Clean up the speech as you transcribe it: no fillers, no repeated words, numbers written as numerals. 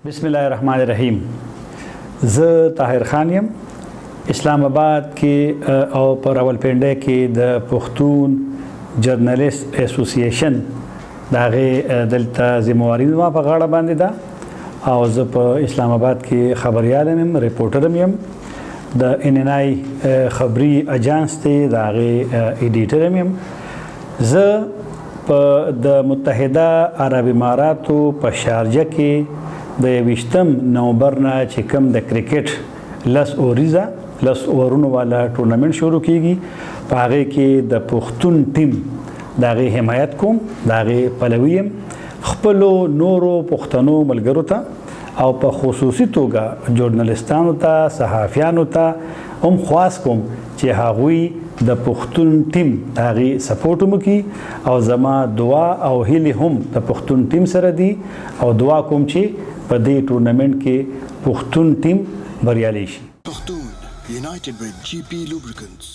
بسم الله الرحمن الرحیم. زه طاهر خان یم. اسلام آباد کې او په راولپنډۍ کې د پښتون جرنالیست اسوسییشن د هغې دلته ذمواري زما په غاړه باندې ده او زه په اسلام آباد کې خبریال یم، ریپورټر یم. د NNI خبري اجانس دی د هغې ایډیټر یم. زه په د متحده عرب اماراتو په شارجه کې د 21 نومبر نه چې کوم د کرکټ لس اورونو والا ټورنمنټ شروع کیږي، په هغې کې د پښتون ټیم د هغې حمایت کوم، د هغې پلوي یم. خپلو نورو پښتنو ملګرو ته او په خصوصي توګه ژورنالستانو ته، صحافیانو ته هم خواست کوم چې هغوی د پښتون ټیم د هغې سپورټ هم وکړي او زما دعا او هیلې هم د پښتون ټیم سره دي او دعا کوم چې په دې ټورنمنټ کې پښتون ټیم بریالی شي. Pakhtun, united with GP Lubricants.